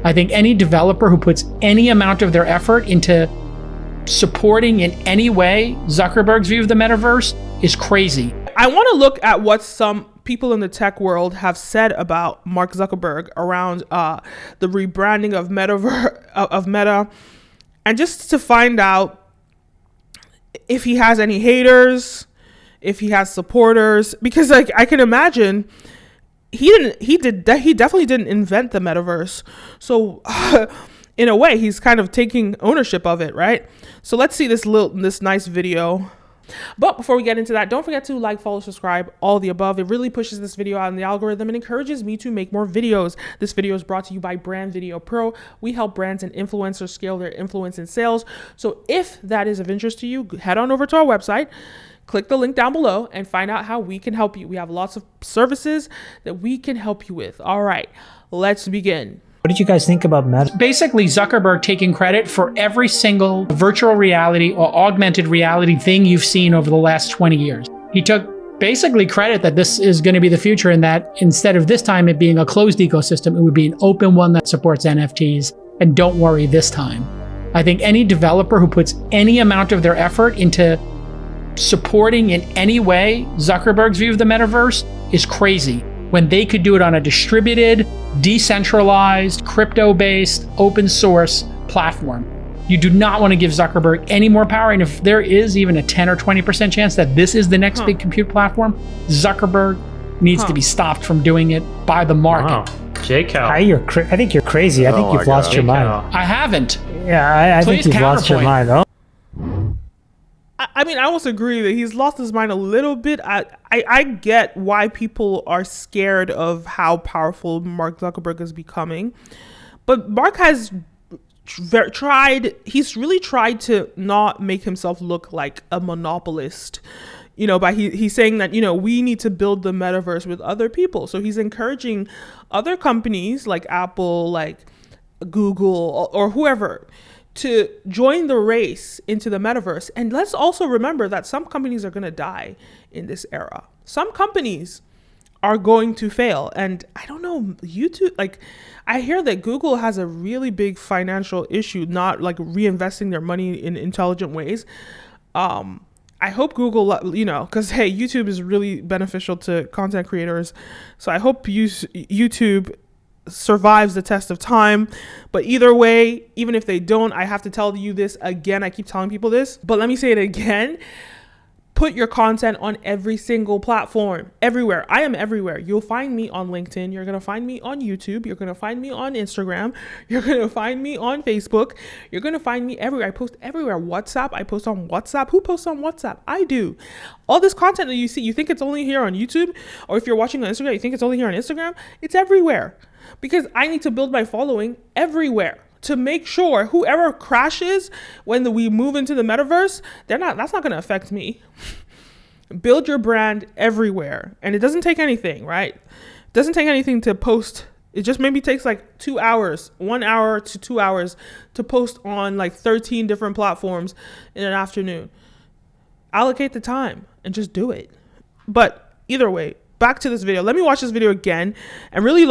I think any developer who puts any amount of their effort into supporting in any way Zuckerberg's view of the metaverse is crazy. I want to look at what some people in the tech world have said about Mark Zuckerberg around the rebranding of Meta, and just to find out if he has any haters, if he has supporters, because like I can imagine he definitely didn't invent the metaverse. So in a way, he's kind of taking ownership of it, right? So let's see this nice video. But before we get into that, don't forget to like, follow, subscribe, all the above. It really pushes this video out in the algorithm and encourages me to make more videos. This video is brought to you by Brand Video Pro. We help brands and influencers scale their influence and sales. So if that is of interest to you, head on over to our website, click the link down below and find out how we can help you. We have lots of services that we can help you with. All right, let's begin. What did you guys think about Meta? Basically, Zuckerberg taking credit for every single virtual reality or augmented reality thing you've seen over the last 20 years. He took basically credit that this is going to be the future, and that instead of this time it being a closed ecosystem, it would be an open one that supports NFTs. And don't worry this time. I think any developer who puts any amount of their effort into supporting in any way Zuckerberg's view of the metaverse is crazy, when they could do it on a distributed, decentralized, crypto-based, open source platform. You do not want to give Zuckerberg any more power. And if there is even a 10 or 20% chance that this is the next big compute platform, Zuckerberg needs to be stopped from doing it by the market. Wow. J-Cow. I think you're crazy. I think you've lost your mind. I haven't. Yeah, I think you've lost your mind. Oh. I mean, I almost agree that he's lost his mind a little bit. I get why people are scared of how powerful Mark Zuckerberg is becoming. But Mark has he's really tried to not make himself look like a monopolist, by he's saying that, we need to build the metaverse with other people. So he's encouraging other companies like Apple, like Google, or whoever, to join the race into the metaverse. And let's also remember that some companies are going to die in this era. Some companies are going to fail. And I don't know, YouTube, like I hear that Google has a really big financial issue, not like reinvesting their money in intelligent ways. I hope Google, because hey, YouTube is really beneficial to content creators. So I hope YouTube survives the test of time. But either way, even if they don't, I have to tell you this again. I keep telling people this, but let me say it again. Put your content on every single platform, everywhere. I am everywhere. You'll find me on LinkedIn. You're going to find me on YouTube. You're going to find me on Instagram. You're going to find me on Facebook. You're going to find me everywhere. I post everywhere. WhatsApp. I post on WhatsApp. Who posts on WhatsApp? I do. All this content that you see, you think it's only here on YouTube, or if you're watching on Instagram, you think it's only here on Instagram. It's everywhere, because I need to build my following everywhere to make sure whoever crashes when we move into the metaverse, that's not going to affect me. Build your brand everywhere. And it doesn't take anything, right? It doesn't take anything to post. It just maybe takes like 2 hours, 1 hour to 2 hours to post on like 13 different platforms in an afternoon. Allocate the time and just do it. But either way, back to this video. Let me watch this video again and really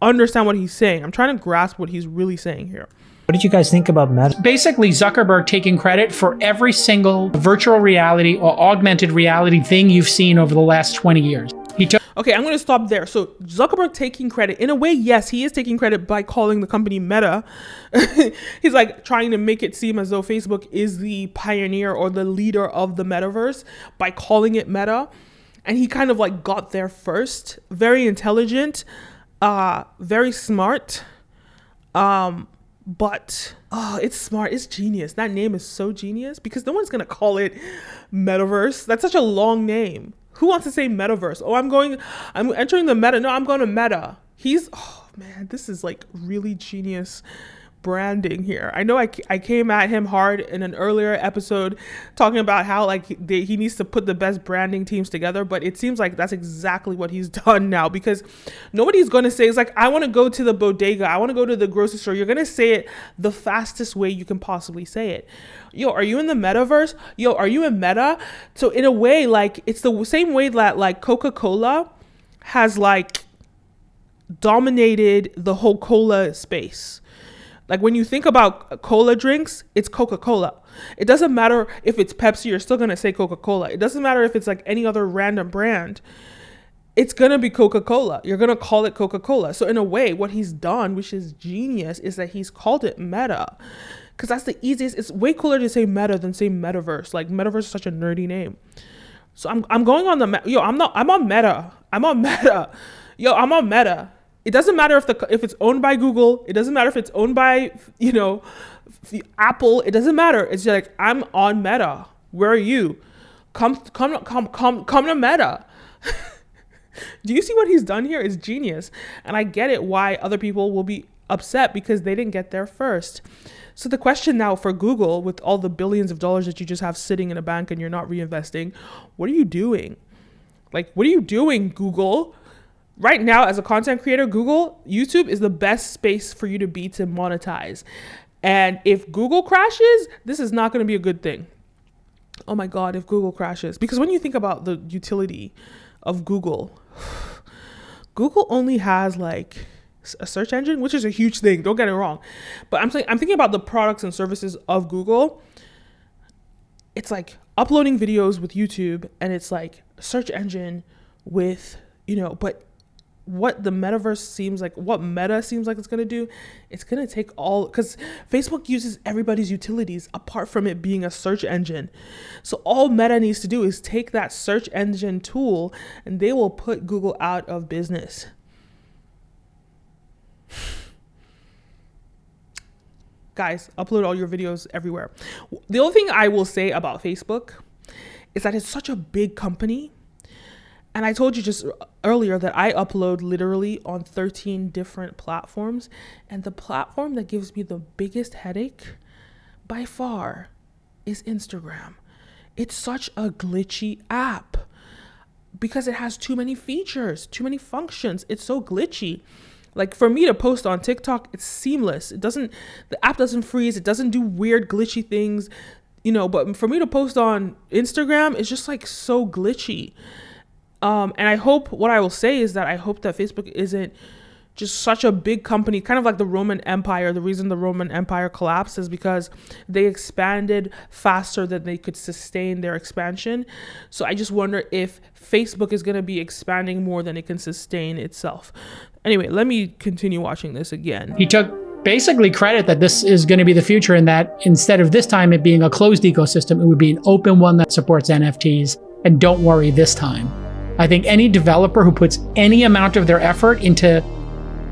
understand what he's saying. I'm trying to grasp what he's really saying here. What did you guys think about Meta? Basically, Zuckerberg taking credit for every single virtual reality or augmented reality thing you've seen over the last 20 years. Okay, I'm going to stop there. So Zuckerberg taking credit, in a way, yes, he is taking credit by calling the company Meta. He's like trying to make it seem as though Facebook is the pioneer or the leader of the metaverse by calling it Meta. And he kind of like got there first. Very intelligent. Very smart, but it's smart. It's genius. That name is so genius because no one's gonna call it Metaverse. That's such a long name. Who wants to say Metaverse? Oh, I'm entering the meta. No, I'm going to Meta. Oh man, this is like really genius branding here. I know I came at him hard in an earlier episode talking about how he needs to put the best branding teams together, but it seems like that's exactly what he's done now, because nobody's going to say, it's like, I want to go to the bodega, I want to go to the grocery store. You're going to say it the fastest way you can possibly say it. Yo, are you in the metaverse? Yo, are you in Meta? So in a way, like, it's the same way that like Coca-Cola has like dominated the whole cola space. Like when you think about cola drinks, it's Coca-Cola. It doesn't matter if it's Pepsi, you're still going to say Coca-Cola. It doesn't matter if it's like any other random brand. It's going to be Coca-Cola. You're going to call it Coca-Cola. So in a way, what he's done, which is genius, is that he's called it Meta. Because that's the easiest. It's way cooler to say Meta than say Metaverse. Like Metaverse is such a nerdy name. So I'm going on I'm on Meta. I'm on Meta. It doesn't matter if it's owned by Google. It doesn't matter if it's owned by, Apple. It doesn't matter. It's like, I'm on Meta. Where are you? Come to Meta. Do you see what he's done here? It's genius. And I get it why other people will be upset because they didn't get there first. So the question now for Google, with all the billions of dollars that you just have sitting in a bank and you're not reinvesting, what are you doing? Like, what are you doing, Google? Right now, as a content creator, YouTube is the best space for you to be to monetize. And if Google crashes, this is not going to be a good thing. Oh my God, if Google crashes. Because when you think about the utility of Google only has like a search engine, which is a huge thing. Don't get it wrong. But I'm thinking about the products and services of Google. It's like uploading videos with YouTube, and it's like a search engine with, but what the metaverse seems like, what Meta seems like it's going to do, it's going to take all, because Facebook uses everybody's utilities apart from it being a search engine. So all Meta needs to do is take that search engine tool and they will put Google out of business. Guys, upload all your videos everywhere. The only thing I will say about Facebook is that it's such a big company. And I told you just earlier that I upload literally on 13 different platforms. And the platform that gives me the biggest headache by far is Instagram. It's such a glitchy app because it has too many features, too many functions. It's so glitchy. Like for me to post on TikTok, it's seamless. The app doesn't freeze. It doesn't do weird glitchy things, but for me to post on Instagram, it's just like so glitchy. And what I will say is that I hope that Facebook isn't just such a big company, kind of like the Roman Empire. The reason the Roman Empire collapsed is because they expanded faster than they could sustain their expansion. So I just wonder if Facebook is going to be expanding more than it can sustain itself. Anyway, let me continue watching this again. He took basically credit that this is going to be the future, and that instead of this time it being a closed ecosystem, it would be an open one that supports NFTs. And don't worry this time. I think any developer who puts any amount of their effort into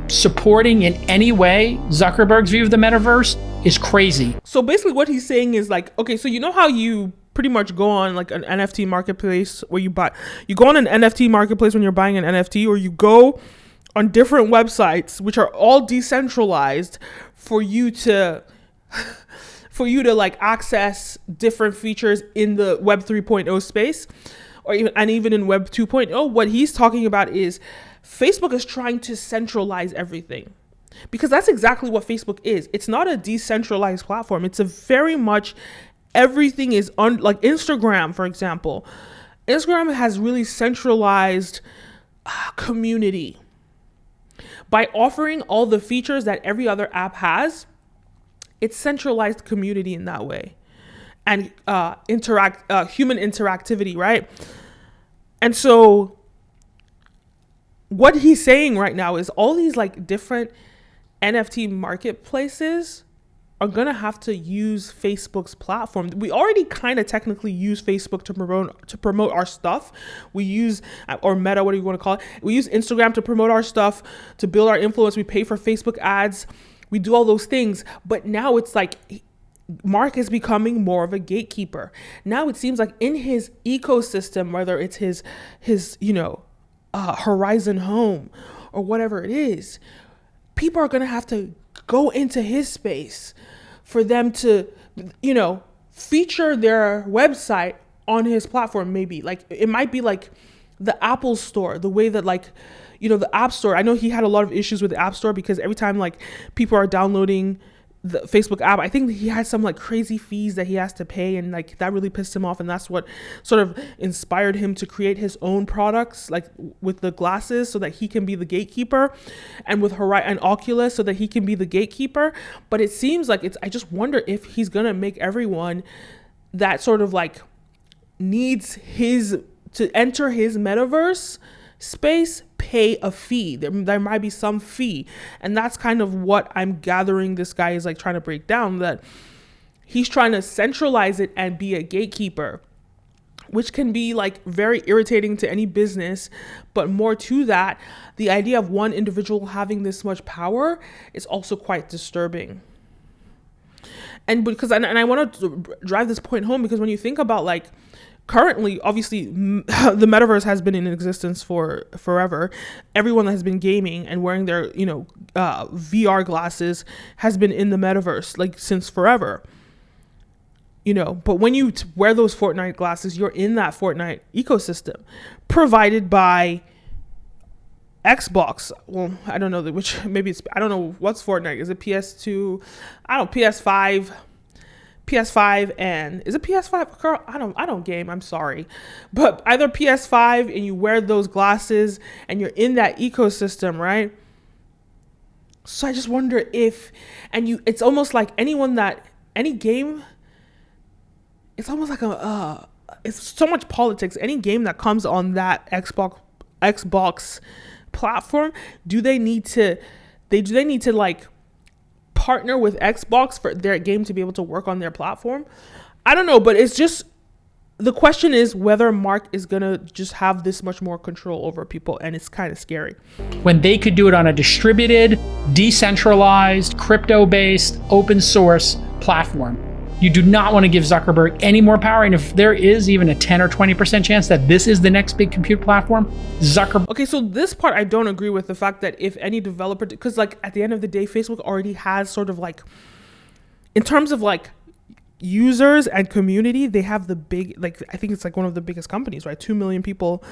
supporting in any way Zuckerberg's view of the metaverse is crazy. So basically what he's saying is like, okay, so you know how you pretty much go on like an NFT marketplace where you go on an NFT marketplace when you're buying an NFT, or you go on different websites which are all decentralized for you to like access different features in the Web 3.0 space, or even in Web 2.0. What he's talking about is Facebook is trying to centralize everything, because that's exactly what Facebook is. It's not a decentralized platform. It's a very much everything is like Instagram, for example. Instagram has really centralized community by offering all the features that every other app has. It's centralized community in that way, and human interactivity, right? And so what he's saying right now is all these like different NFT marketplaces are going to have to use Facebook's platform. We already kind of technically use Facebook to promote our stuff. We use, or Meta, what do you want to call it? We use Instagram to promote our stuff, to build our influence. We pay for Facebook ads. We do all those things. But now it's like Mark is becoming more of a gatekeeper. Now it seems like in his ecosystem, whether it's his Horizon Home or whatever it is, people are going to have to go into his space for them to, feature their website on his platform. Maybe like it might be like the Apple Store, the way that the App Store. I know he had a lot of issues with the App Store because every time like people are downloading the Facebook app. I think he had some like crazy fees that he has to pay, and like that really pissed him off, and that's what sort of inspired him to create his own products, like with the glasses, so that he can be the gatekeeper, and with Horizon and Oculus, so that he can be the gatekeeper. But it seems like I just wonder if he's gonna make everyone that sort of like needs to enter his metaverse space pay a fee. There might be some fee, and that's kind of what I'm gathering this guy is like trying to break down, that he's trying to centralize it and be a gatekeeper, which can be like very irritating to any business. But more to that, the idea of one individual having this much power is also quite disturbing. And because and I want to drive this point home, because when you think about like currently, obviously, the metaverse has been in existence for forever. Everyone that has been gaming and wearing their, VR glasses has been in the metaverse like since forever. But when you wear those Fortnite glasses, you're in that Fortnite ecosystem provided by Xbox. Well, I don't know I don't know what's Fortnite. Is it PS2? I don't know, PS5, and is it PS5? Girl, I don't game. I'm sorry, but either PS5 and you wear those glasses and you're in that ecosystem, right? So I just wonder it's almost like any game. It's almost like it's so much politics. Any game that comes on that Xbox platform, do they need to like partner with Xbox for their game to be able to work on their platform? I don't know, but it's just, the question is whether Mark is gonna just have this much more control over people, and it's kind of scary. When they could do it on a distributed, decentralized, crypto-based, open source platform. You do not want to give Zuckerberg any more power. And if there is even a 10 or 20% chance that this is the next big compute platform, Zuckerberg. Okay, so this part I don't agree with, the fact that if any developer, because like at the end of the day, Facebook already has sort of like, in terms of like users and community, they have the big, like, I think it's like one of the biggest companies, right? 2 million people.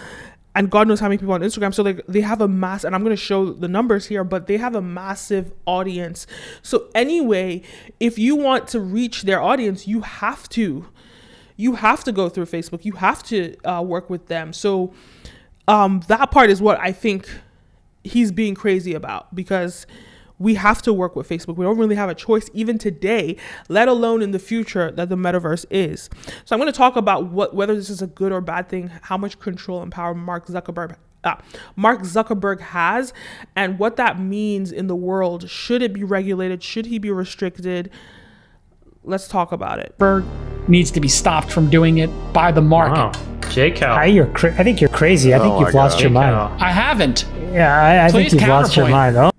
And God knows how many people on Instagram. So like they have a mass, and I'm going to show the numbers here, but they have a massive audience. So anyway, if you want to reach their audience, you have to go through Facebook. You have to work with them. So that part is what I think he's being crazy about, because we have to work with Facebook. We don't really have a choice even today, let alone in the future that the metaverse is. So I'm going to talk about whether this is a good or bad thing, how much control and power Mark Zuckerberg has, and what that means in the world. Should it be regulated? Should he be restricted? Let's talk about it. Zuckerberg needs to be stopped from doing it by the market. Wow. I think you're crazy. I think you've lost your mind. I haven't. Yeah, I think you've lost your mind. Oh.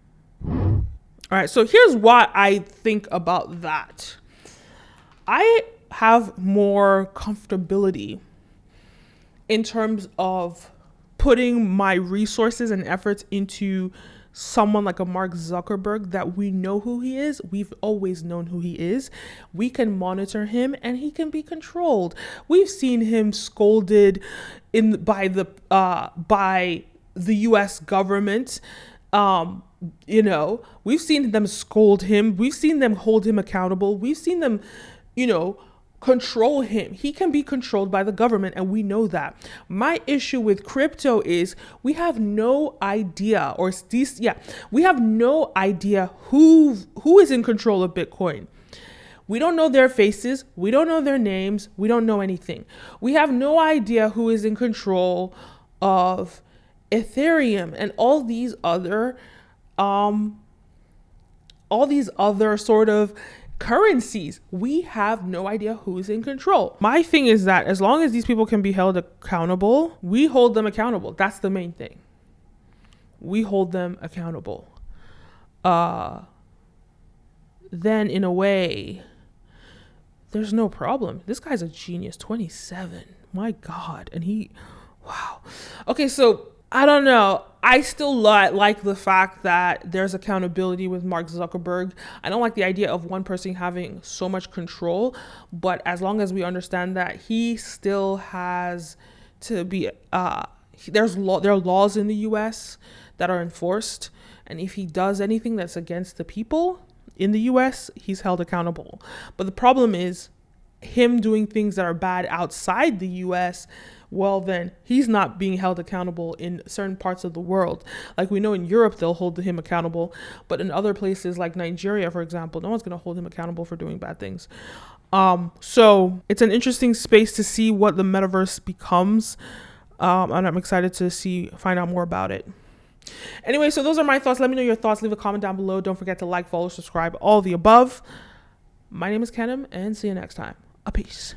All right, so here's what I think about that. I have more comfortability in terms of putting my resources and efforts into someone like a Mark Zuckerberg, that we know who he is. We've always known who he is. We can monitor him and he can be controlled. We've seen him scolded by the US government. We've seen them scold him. We've seen them hold him accountable. We've seen them, control him. He can be controlled by the government, and we know that. My issue with crypto is we have no idea, we have no idea who is in control of Bitcoin. We don't know their faces. We don't know their names. We don't know anything. We have no idea who is in control of Ethereum and all these other sort of currencies. We have no idea who's in control. My thing is that as long as these people can be held accountable, we hold them accountable. That's the main thing. We hold them accountable. Then in a way, there's no problem. This guy's a genius. 27. My God. And wow. Okay, so I don't know. I still like the fact that there's accountability with Mark Zuckerberg. I don't like the idea of one person having so much control, but as long as we understand that he still has to be, there are laws in the US that are enforced, and if he does anything that's against the people, in the US, he's held accountable. But the problem is him doing things that are bad outside the US, well, then he's not being held accountable in certain parts of the world. Like we know in Europe, they'll hold him accountable. But in other places like Nigeria, for example, no one's going to hold him accountable for doing bad things. So it's an interesting space to see what the metaverse becomes. And I'm excited to find out more about it. Anyway, so those are my thoughts. Let me know your thoughts. Leave a comment down below. Don't forget to like, follow, subscribe, all the above. My name is Kenim, and see you next time. A peace.